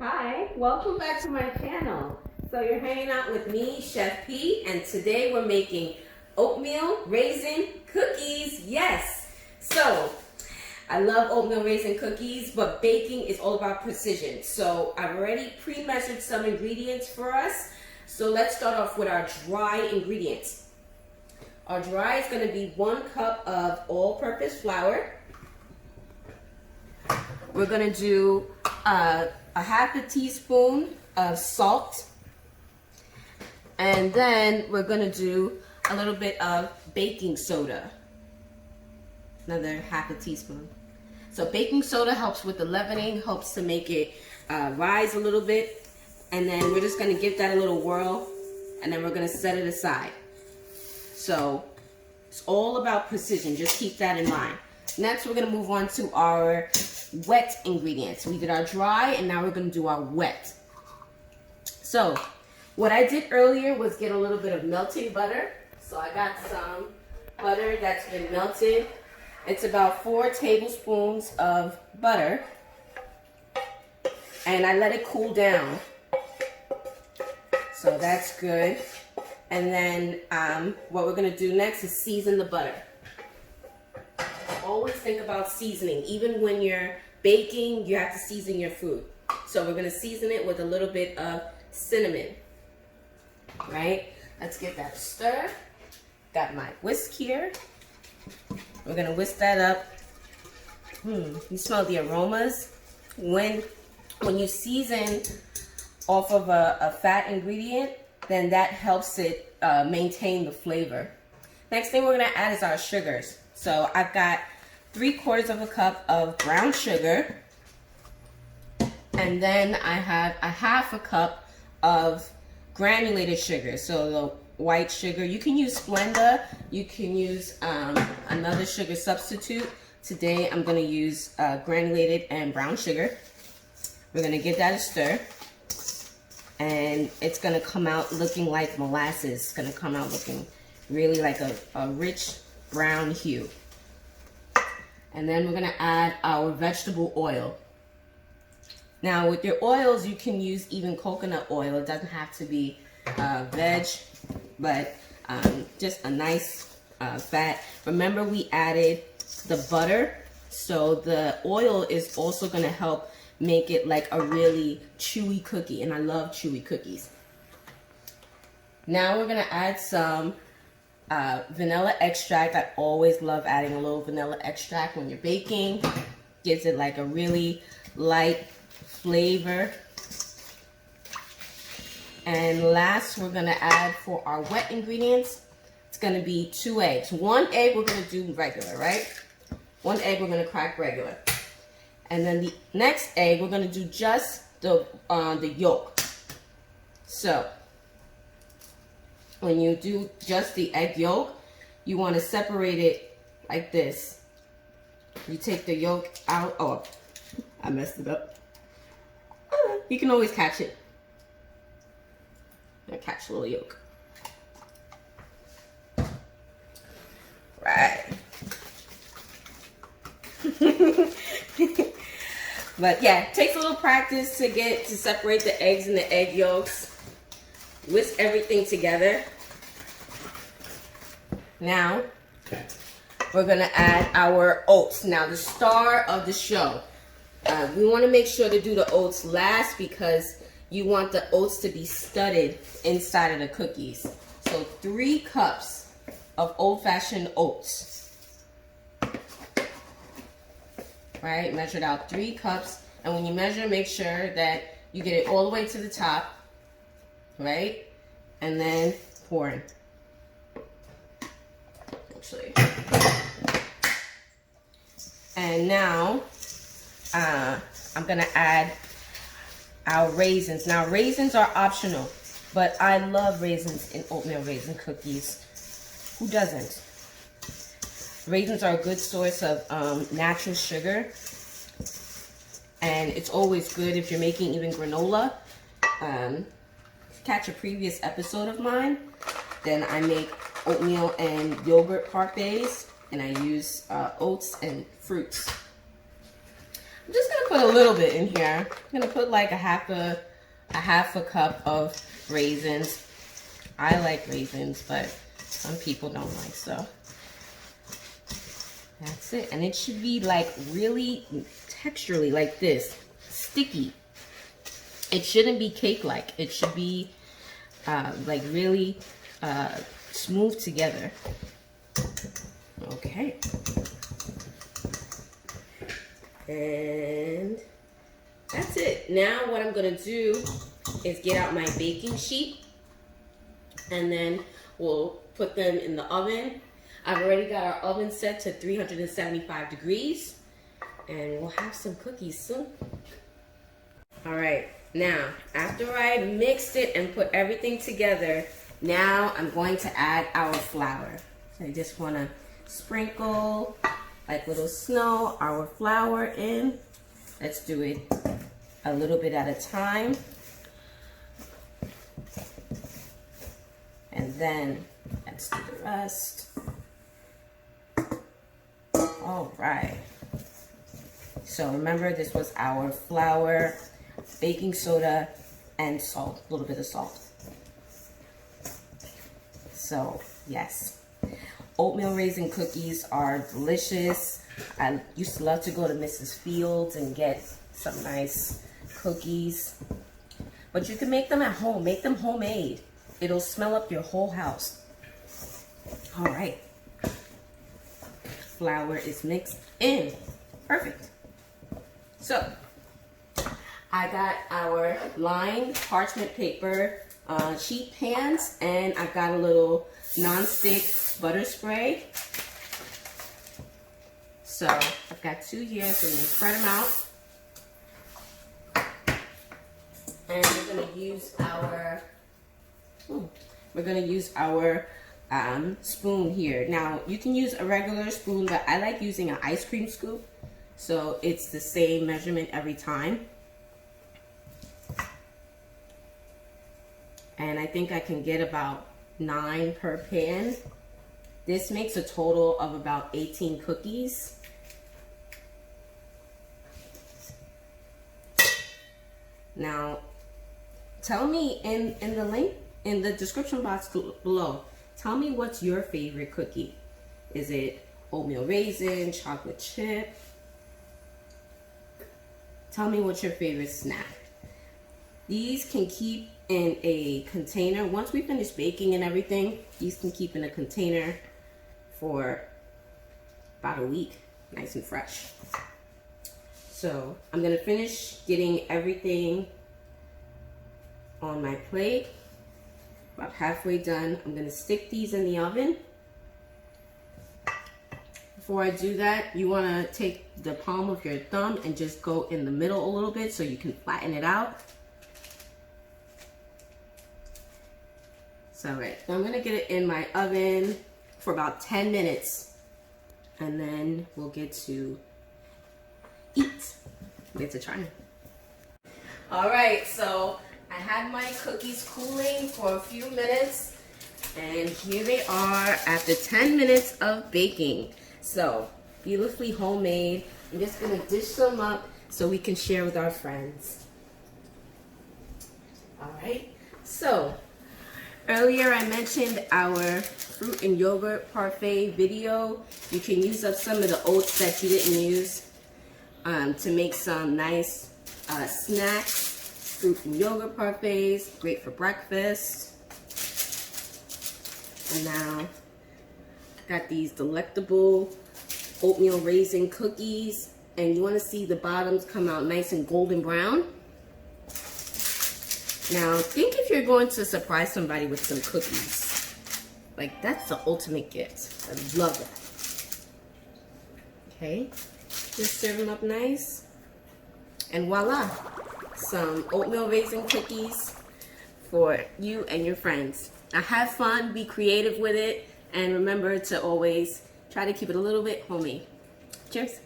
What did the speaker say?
Hi, welcome back to my channel. So you're hanging out with me, Chef P, and today we're making oatmeal raisin cookies. Yes! So, I love oatmeal raisin cookies, but baking is all about precision. So I've already pre-measured some ingredients for us. So let's start off with our dry ingredients. Our dry is going to be 1 cup of all-purpose flour. We're going to do a half a teaspoon of salt. And then we're going to do a little bit of baking soda. Another half a teaspoon. So baking soda helps with the leavening, helps to make it rise a little bit. And then we're just going to give that a little whirl. And then we're going to set it aside. So it's all about precision. Just keep that in mind. Next, we're going to move on to our wet ingredients. We did our dry, and now we're going to do our wet. So what I did earlier was get a little bit of melting butter. So I got some butter that's been melted. It's about 4 tablespoons of butter. And I let it cool down. So that's good. And then what we're going to do next is season the butter. Always think about seasoning. Even when you're baking, you have to season your food. So we're going to season it with a little bit of cinnamon. Right? Let's give that a stir. Got my whisk here. We're going to whisk that up. You smell the aromas. When you season off of a fat ingredient, then that helps it maintain the flavor. Next thing we're going to add is our sugars. So I've got 3/4 of a cup of brown sugar. And then I have a half a cup of granulated sugar. So the white sugar. You can use Splenda. You can use another sugar substitute. Today I'm going to use granulated and brown sugar. We're going to give that a stir. And it's going to come out looking like molasses. It's going to come out looking really like a rich brown hue. And then we're going to add our vegetable oil. Now with your oils, you can use even coconut oil. It doesn't have to be veg, but just a nice fat. Remember, we added the butter, so the oil is also going to help make it like a really chewy cookie, and I love chewy cookies. Now we're going to add some vanilla extract. I always love adding a little vanilla extract when you're baking. Gives it like a really light flavor. And last, we're going to add for our wet ingredients, it's going to be 2 eggs. 1 egg we're going to do regular, right? 1 egg we're going to crack regular. And then the next egg, we're going to do just the yolk. So when you do just the egg yolk, you want to separate it like this. You take the yolk out. Oh, I messed it up. You can always catch it. I'm gonna catch a little yolk. Right. But yeah, it takes a little practice to separate the eggs and the egg yolks. Whisk everything together. Now, we're going to add our oats. Now, the star of the show. We want to make sure to do the oats last because you want the oats to be studded inside of the cookies. So 3 cups of old-fashioned oats. Right? Measured out 3 cups. And when you measure, make sure that you get it all the way to the top. Right? And then pour in. Actually. And now, I'm going to add our raisins. Now, raisins are optional, but I love raisins in oatmeal raisin cookies. Who doesn't? Raisins are a good source of natural sugar. And it's always good if you're making even granola. Catch a previous episode of mine, then I make oatmeal and yogurt parfaits, and I use oats and fruits. I'm just gonna put a little bit in here. I'm gonna put like a half a cup of raisins. I like raisins, but some people don't like, so that's it. And it should be like really texturally like this, sticky. It shouldn't be cake-like. It should be like really smooth together. Okay. And that's it. Now what I'm gonna do is get out my baking sheet, and then we'll put them in the oven. I've already got our oven set to 375 degrees, and we'll have some cookies soon. All right, now after I mixed it and put everything together, now I'm going to add our flour. So I just want to sprinkle like little snow our flour in. Let's do it a little bit at a time. And then let's do the rest. All right. So remember, this was our flour, baking soda, and salt, a little bit of salt. So yes, oatmeal raisin cookies are delicious. I used to love to go to Mrs. Fields and get some nice cookies. But you can make them at home. Make them homemade. It'll smell up your whole house. All right. Flour is mixed in. Perfect. So, I got our lined parchment paper sheet pans, and I've got a little non-stick butter spray. So I've got two here, so I'm gonna spread them out. And we're gonna use our spoon here. Now you can use a regular spoon, but I like using an ice cream scoop, so it's the same measurement every time. And I think I can get about 9 per pan. This makes a total of about 18 cookies. Now, tell me in the link, in the description box below, tell me what's your favorite cookie. Is it oatmeal raisin, chocolate chip? Tell me what's your favorite snack. These can keep in a container. Once we finish baking and everything, these can keep in a container for about a week, nice and fresh. So I'm gonna finish getting everything on my plate. About halfway done. I'm gonna stick these in the oven. Before I do that, you wanna take the palm of your thumb and just go in the middle a little bit so you can flatten it out. So, right, so I'm gonna get it in my oven for about 10 minutes, and then we'll get to eat. We'll get to try. All right, so I had my cookies cooling for a few minutes, and here they are after 10 minutes of baking. So, beautifully homemade. I'm just gonna dish them up so we can share with our friends. All right, so earlier I mentioned our fruit and yogurt parfait video. You can use up some of the oats that you didn't use to make some nice snacks. Fruit and yogurt parfaits, great for breakfast. And now got these delectable oatmeal raisin cookies, and you want to see the bottoms come out nice and golden brown. Now think if you're going to surprise somebody with some cookies. Like, that's the ultimate gift. I love that. Okay, just serve them up nice, and voila, some oatmeal raisin cookies for you and your friends. Now have fun, be creative with it, and remember to always try to keep it a little bit homemade. Cheers.